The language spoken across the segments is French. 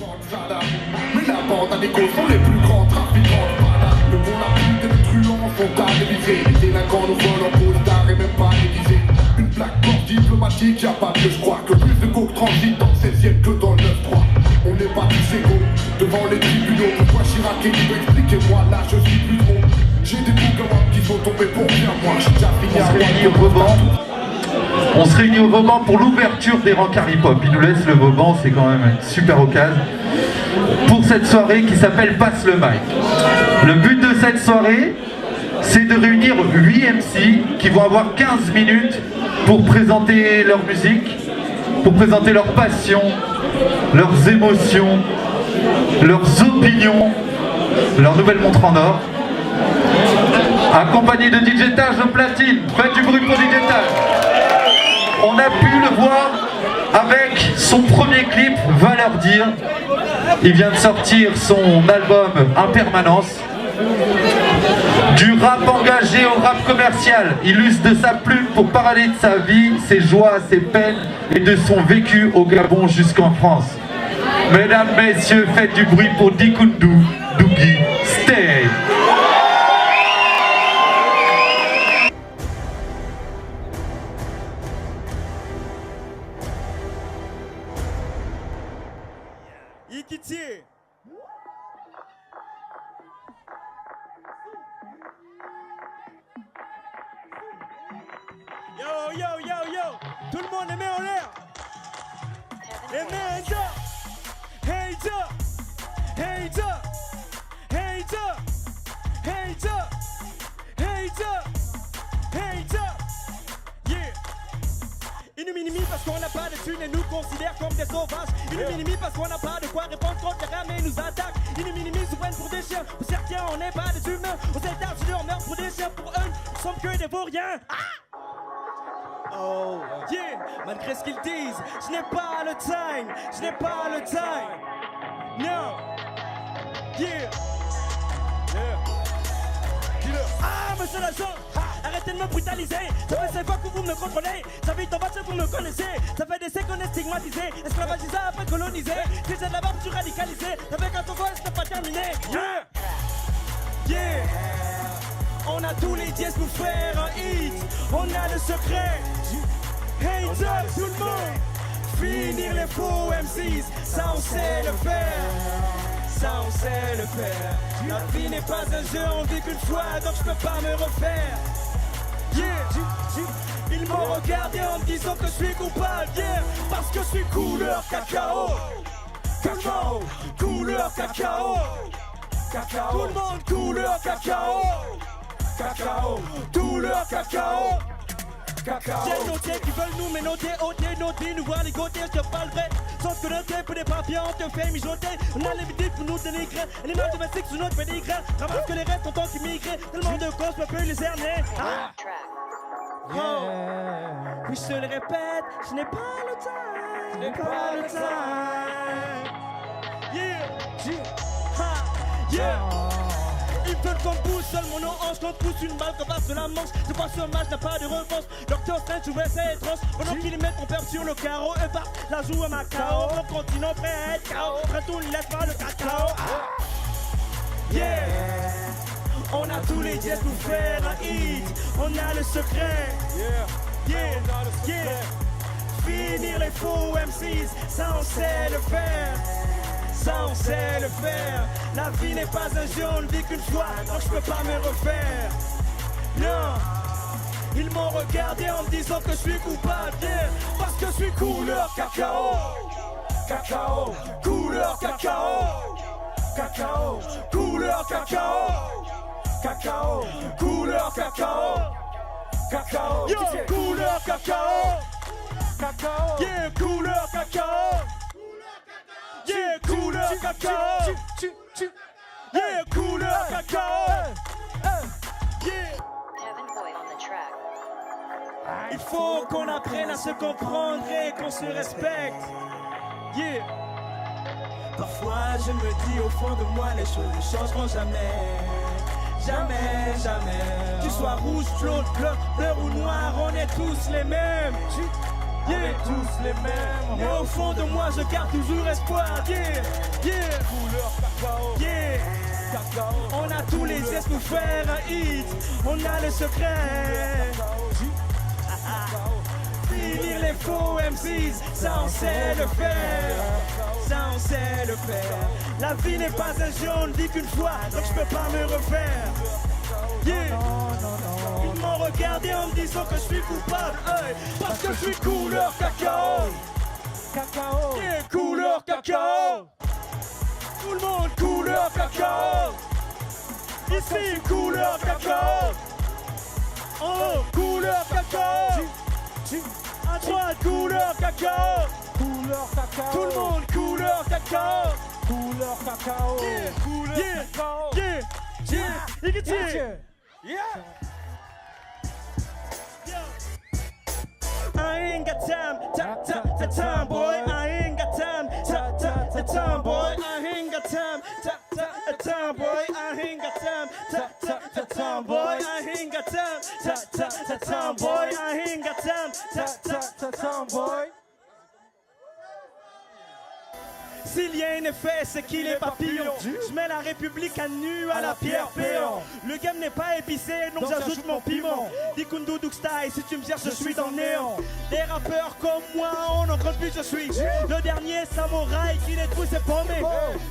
Mais la bande à des causes sont les plus grands trafiquants de bananes. Le bon la pute et les truands sont stabilisés. Les délinquants nous volent en costard et même pas déguisés. Une plaque porte diplomatique, y'a pas mieux, je crois que plus de coke transite dans le 16ème que dans le 9-3. On n'est pas tous égaux devant les tribunaux. Pourquoi Chirac et Libre, expliquez-moi, là je suis plus trop. J'ai des boucs qui sont tombés pour rien, moi j'ai déjà fini à On se réunit au Vauban pour l'ouverture des rencarts hip-hop. Il nous laisse le Vauban, c'est quand même une super occasion pour cette soirée qui s'appelle Passe le mic. Le but de cette soirée, c'est de réunir 8 MC qui vont avoir 15 minutes pour présenter leur musique, pour présenter leur passion, leurs émotions, leurs opinions, leur nouvelle montre en or. Accompagné de DJ Taj au platine. Faites du bruit pour DJ Taj. On a pu le voir avec son premier clip, Va leur dire. Il vient de sortir son album Impermanence. Du rap engagé au rap commercial, il use de sa plume pour parler de sa vie, ses joies, ses peines et de son vécu au Gabon jusqu'en France. Mesdames, messieurs, faites du bruit pour Dikundu, Dougie, Stay. Ikiti. Yo, yo, yo, yo. Tout le monde les met en l'air. Les mains hands up. Hands up. Hands up. Hands up. Hands up. Hands up. Hands up. Yeah. Ils nous minimisent parce qu'on n'a pas de thunes et nous considèrent comme des sauvages. Ils nous minimisent parce qu'on n'a pas de quoi répondre contre les rames et nous attaquent. Ils nous minimisent ou prennent pour des chiens. Pour certains, on n'est pas des humains. Aux États-Unis, on meurt pour des chiens. Pour eux, nous sommes que des vauriens. Ah! Oh, yeah, malgré ce qu'ils disent, je n'ai pas le time, je n'ai pas le time. No, yeah, yeah. Ah, monsieur l'agent, arrêtez de me brutaliser. Ça fait 5 fois que vous me contrôlez. Ça fait en bas que vous me connaissez. Ça fait des siècles qu'on est stigmatisé, esclavagisé après colonisé. Si j'ai de la barbe, je suis radicalisé. Ça fait quand on voit, c'est pas terminé. Yeah, yeah. On a tous les dièses pour faire un hit. On a le secret. Hands up tout le monde. Finir les faux MCs. Ça on sait le faire. Ça on sait le faire. La vie n'est pas un jeu, on vit qu'une fois, donc je peux pas me refaire. Yeah. Ils m'ont regardé en me disant que je suis coupable. Yeah. Parce que je suis couleur cacao. Cacao. Couleur cacao. Cacao. Tout le monde couleur cacao. Cacao, tout leur cacao. Cacao. J'ai noté qui veulent nous ménoter, ôter, noter, nous voir les côtés, je te parle vrai. Sauf que noter pour des papiers, on te fait mijoter. On a l'habitude pour nous dénigrer. Animal domestique sous notre pédigré. Ramasse que les restes en tant qu'immigrés. Tellement de causes, on peut les cerner. Ah. Oh. Oui, je te le répète, je n'ai pas le temps. Je n'ai pas le temps. Yeah. Ha. Yeah. Ils veulent qu'on pousse seul mon nom hanche, qu'on pousse une balle, qu'on passe de la manche. Je crois que ce match n'a pas de revanche. Docteur Strange, je vais c'est étrange. Pendant qu'ils mettent mon père sur le carreau, eux partent la joue à Macao. Mon continent prêt à être KO. Après tout, laisse pas le cacao. Ah. Yeah. On a tous les dièses pour faire un hit. On a le secret. Yeah. Yeah. Finir les faux MCs, ça on sait le faire. Ça on sait le faire. La vie n'est pas un jeu, on ne vit qu'une fois, donc je peux pas me refaire. Non, ils m'ont regardé en me disant que je suis coupable, yeah, parce que je suis couleur cacao. Cacao, couleur cacao. Cacao, couleur cacao. Cacao, couleur cacao. Cacao, yo, couleur cacao. Cacao, yeah, couleur cacao. Yeah, couleur cacao. Yeah, couleur cacao. Yeah. Il faut qu'on apprenne à se comprendre et qu'on se respecte. Yeah. Parfois je me dis au fond de moi les choses ne changeront jamais. Jamais, jamais. Tu sois rouge, bleu, bleu ou noir, on est tous les mêmes. yeah. Tous les mêmes. Mais au fond de moi je garde toujours espoir, yeah, yeah. Couleur cacao. Yeah. Cacao. On a tous les gestes pour faire un hit, on a le secret. Finir les faux MCs, ça on sait le faire. Ça on sait le faire. La vie n'est pas un jeu, on ne vit qu'une fois, donc je peux pas me refaire. Yeah. Ils m'ont regardé en me disant que je suis coupable, hey, parce que je suis couleur cacao. Cacao. Yeah, couleur cacao. Tout le monde couleur cacao. Ici couleur cacao. Oh, couleur cacao. À droite couleur cacao. Couleur cacao. Tout le monde couleur cacao. Couleur cacao. Yeah, Couleur yeah, cacao. yeah, yeah. Écoutez. Yeah. I ain't got time, time, boy. I ain't got time, time, boy. I ain't got time, time, boy. I ain't got time, time, boy. I ain't got time, time, boy. I ain't got time, boy. S'il y a un effet, c'est qu'il est papillon. Je mets la République à nu à la pierre péant. Le game n'est pas épicé, donc j'ajoute mon piment. Dikundu Duk Style, si tu me cherches, je suis dans le néant. Des rappeurs comme moi, on n'en compte plus, je suis le dernier samouraï qui détruit ses paumés.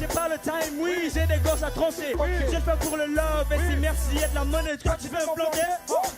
J'ai pas le time, oui, j'ai des gosses à troncer. Je le fais pour le love, et si merci, y'a de la monnaie, toi tu veux me planter.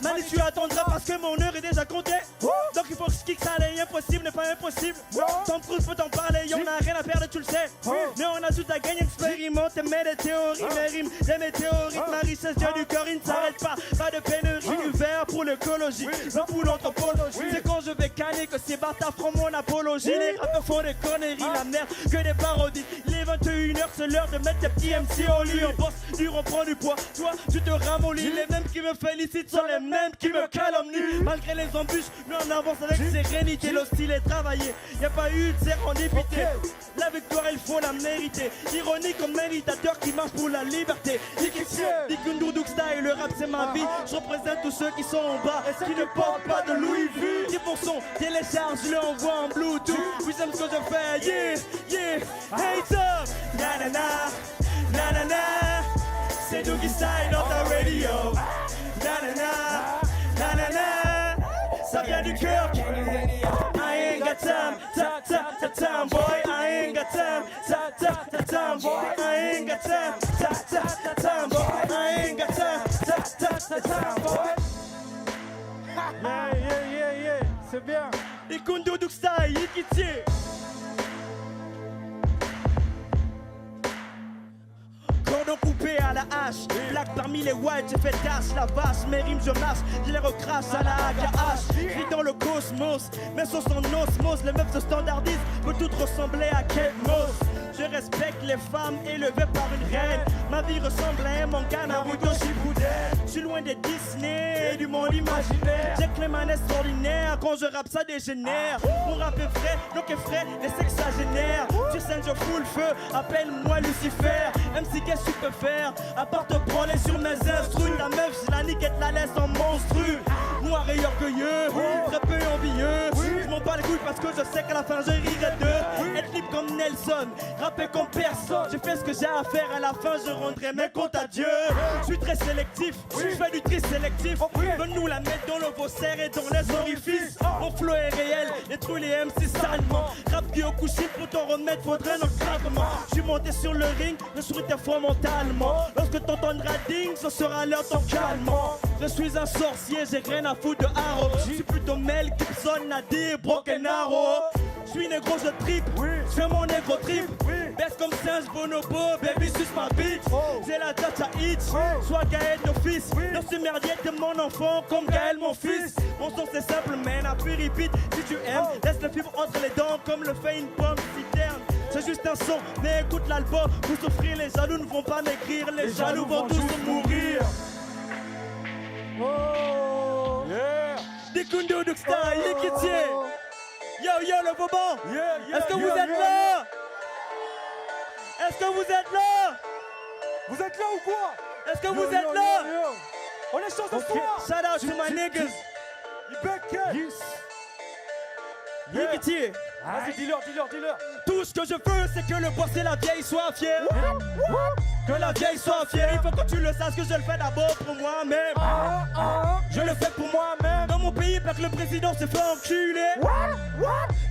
Mani, tu attendras parce que mon heure est déjà comptée. Donc il faut que je kick ça, l'impossible n'est pas impossible. Tom Cruise peut t'en parler, y'en a rien à perdre, tu le sais. Mais on a tout à gagner, expérimente, mets des théories, mes rimes, des météorites, ma richesse, Dieu du cœur, il ne s'arrête pas. Pas de pénurie, du verre pour l'écologie, non pour l'anthropologie. C'est quand je vais canner que ces bâtards feront mon apologie. Les rappeurs font des conneries, la merde, que des parodies. Il est 21h, c'est l'heure de mettre tes petits MC au lit. On bosse dur, on prend du poids, toi tu te ramollis. Les mêmes qui me félicitent sont les mêmes qui me calomnient. Malgré les embûches, nous on avance avec sérénité. Le style est travaillé, y a pas eu de sérendipité. La victoire il faut la mériter. Ironique comme méditateur qui marche pour la liberté. Dikundu Duk Style, le rap c'est ma vie. Je représente tous ceux qui sont en bas et qui ne portent pas de Louis V. Qui pour son télécharge, je le envoie en Bluetooth. Oui j'aime ce que je fais, yeah, yeah. Hey up, nanana, nanana. C'est Doogie Style dans ta radio. Nanana, nanana. Ça vient du cœur. I ain't got time, time, boy. I ain't got time, time, boy. I ain't got time, time, boy. I ain't got time, boy. Yeah, c'est bien. Dikundu Duk Style, Yikitier. Cordon coupé à la hache, black parmi les whites, j'ai fait tache, la vache, mes rimes je marche, je les recrache à la AKH. Vis dans le cosmos, mes sauces en osmose, les meufs se standardisent, peut toutes ressembler à Kate Moss. Je respecte les femmes élevées par une reine. Ma vie ressemble à un manga Naruto Shippuden. Je suis loin des Disney, du monde imaginaire. J'ai clé man extraordinaire, quand je rappe ça dégénère. Mon rap est frais, donc est frais, les sexagénaires. Tu sais je fous le feu, appelle-moi Lucifer. MC qu'est-ce que tu peux faire, à part te branler sur mes instrus. La meuf je la nique et te la laisse en monstru. Noir et orgueilleux, très peu envieux. Je m'en bats les couilles parce que je sais qu'à la fin je rirai d'eux. Être libre comme Nelson, rapper comme personne. J'ai fait ce que j'ai à faire, à la fin je rendrai mes comptes à Dieu. Je suis très sélectif, je fais du tri sélectif. Donne-nous la mettre dans le vaussaire et dans les orifices. Mon flow est réel, détruis les MC salement. Rap qui au couchine pour t'en remettre faudrait notre gravement. Je suis monté sur le ring, je suis tes fois mentalement. Lorsque t'entendras ding, ce sera l'heure ton calmement. Je suis un sorcier, j'ai rien à foutre de Haro. Je suis plutôt Mel Gibson, Nadir, Broken Arrow. Je suis négro, je tripe, je fais mon négro trip. Baisse comme singe, bonobo, baby, suce ma bitch. J'ai la tâche à hitch, sois Gaël ton fils. Dans ce merdier, t'es mon enfant, comme Gaël mon fils. Mon son c'est simple, man, appuie repeat. Si tu aimes, laisse le fibre entre les dents, comme le fait une pomme citerne. C'est juste un son, mais écoute l'album. Pour souffrir, les jaloux ne vont pas m'écrire. Les jaloux vont tous mourir. Oh, yeah. Dikundu Duk Style, Yikitier. Yo, yo, le Vauban. Est-ce que vous êtes là? Est-ce que vous êtes là? Vous êtes là ou quoi? Est-ce que vous êtes là? On est chaud ce soir. Shout out to my niggas. You back, kid? Yikiti. Vas-y, dis-leur. Tout ce que je veux, c'est que le boss et la vieille soient fiers. Que la vieille soit fière. Il faut que tu le saches que je le fais d'abord pour moi-même. Je le fais pour moi-même. Dans mon pays, parce que le président se fait enculer.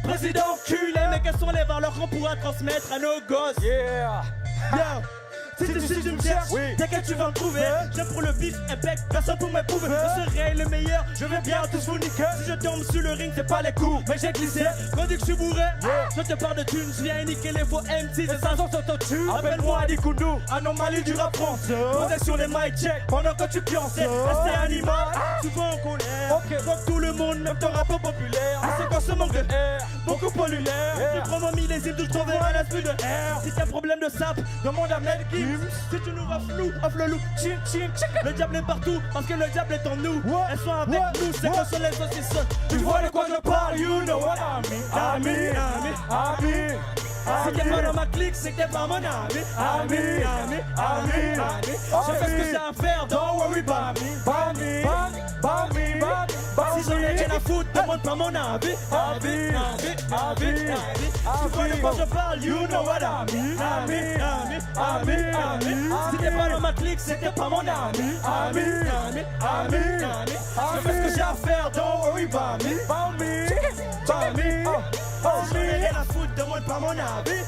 Président enculé. Mais quelles sont les valeurs qu'on pourra transmettre à nos gosses? Yeah. Yeah. Si tu me cherches, Oui. t'inquiète tu vas me trouver. J'aime pour le beef, impec, personne pour m'éprouver. Je serai le meilleur, je vais bien tous vous niquer. Si je tombe sur le ring, c'est pas les coups, mais j'ai glissé. Quand dis que je suis bourré, je te parle de thunes, je viens niquer les faux MC. C'est ça, s'autotune. Appelle-moi Adi Koundou, anomalie du rap français. Protection les mic check, pendant que tu pionces. Rester animal, souvent en colère. Donc tout le monde, même ton rappeur populaire. C'est quoi ce manque de air, beaucoup pollulaire. Tu prends mon millésime, tu trouveras un esprit de air. Si t'as un problème de sap, demande à Mel Gibbs. Si tu nous vois flou, off le loup, chin chin, le diable est partout, parce que le diable est en nous. Elles sont avec nous, c'est que sur les saucisses. Tu vois de quoi je parle, you know what I mean. Si t'es pas dans ma clique, c'est que t'es pas mon ami. Je fais ce que j'ai à faire, don't worry about me. Si j'en ai rien à foutre, demande pas mon avis. Tu vois de quoi je parle, you know what I mean. Si t'es pas dans ma clique, c'est que t'es pas mon ami. Je fais ce que j'ai à faire, don't worry about me. Si j'en ai rien à foutre, demande pas mon avis.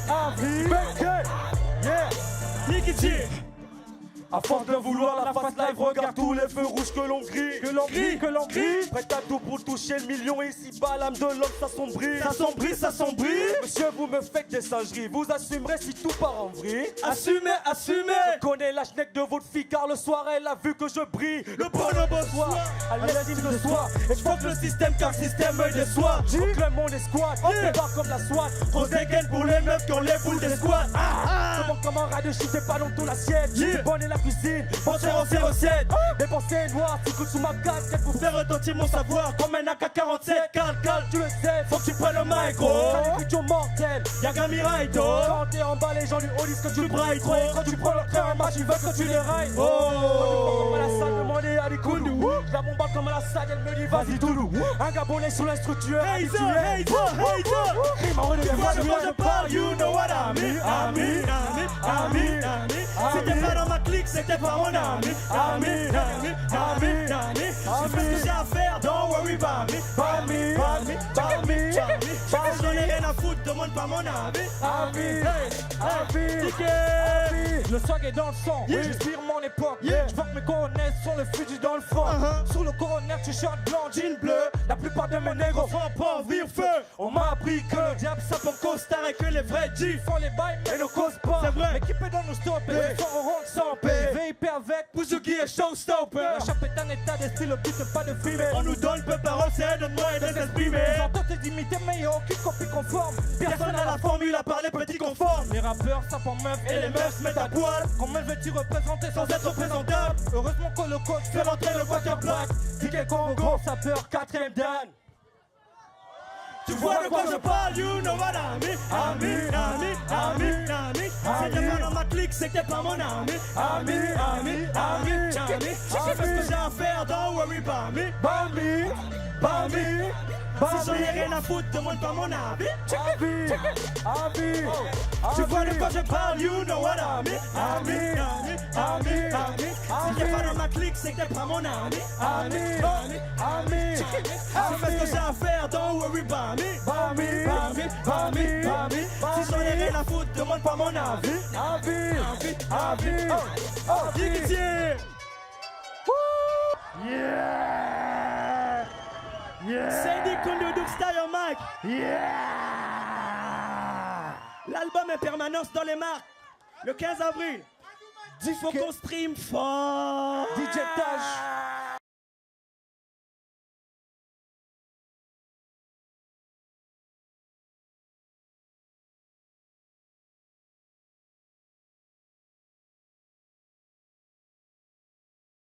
Nikiti. À force de vouloir la face live, regarde tous les feux rouges que l'on grille. Que l'on grille. Prête à tout pour toucher le million et ici-bas l'âme de l'homme s'assombrit. Monsieur, vous me faites des singeries. Vous assumerez si tout part en vrille. Assumez. Je connais la schneck de votre fille car le soir elle a vu que je brille. Le bonhomme au soir, à l'estime de soi. et je que le système car le système me déçoit. Je veux que le monde est squat, on se barre comme la SWAT. Trop dégaine pour les meufs qui ont les boules des squats. C'est mon camarade de chute, c'est pas dans tout l'assiette. Yeah. Bonne et la cuisine, Bon cher en 07 mes pensées noires, tu coûtes sous ma casquette pour faire retentir mon savoir comme un AK-47. Calme, tu le sais. faut que tu prennes le micro. T'as l'écriture mortelle. Yaga Miraito. Quand t'es en bas, les gens lui disent que tu brailles trop. Quand tu prends leur train en match, ils veulent que tu les railles. Comme à la salle, demandez à des Koundou. La bombe comme à la salle, elle me dit vas-y Toulou. Un Gabonais sur l'instructeur habitué. Crime en relève, moi je parle, you know what I mean. Si t'es pas dans ma clique, c'est que t'es pas mon ami. Je fais ce que j'ai à faire, don't worry about me. Si j'en ai rien à foutre, demande pas mon avis. Le swag est dans le sang, Yeah. j'inspire mon époque. Yeah. Je vois que mes coronets sont le fusil dans le fond. Sous le coroner, tu shirt blanc, jean bleu. La plupart de mes négros font pas envie feu. On m'a appris que le diable ça pour costard et que les vrais G font les bails mais ne causent pas. C'est vrai. L'équipe est dans nos stops et Yeah. ils sont au rond sans paix. VIP avec Pouzuki et Showstopper. la chape est un état d'esprit, le but c'est pas de frimer. On nous donne peu parole, c'est de moi et de s'exprimer. Ils ont tenté d'imiter mais y'a aucune copie conforme. Personne n'a la formule à parler petit conforme. Les rappeurs sapent en meuf Et les meufs se mettent à poil Combien veux-tu représenter sans être représentable. Heureusement que le coach Fais rentrer le quarterback. Ticket Congo, sapeur, 4ème Dan. Tu vois de quoi je parle, you know what I mean. Si t'es pas dans ma clique, c'est que t'es pas mon ami. Je fais ce que j'ai à faire, don't worry about me. Si j'en ai rien à foutre, demande pas mon avis. Tu vois de quoi je parle, you know what I mean. Si t'es pas dans ma clique, c'est que t'es pas mon ami. Je fais ce que j'ai à faire, don't worry about me. Si j'en ai rien à foutre, demande pas mon avis. Yikiti. Sandy Koundou style on mic. L'album est permanence dans les marques. Le 15 avril. Il faut qu'on stream fort. DJ Taj.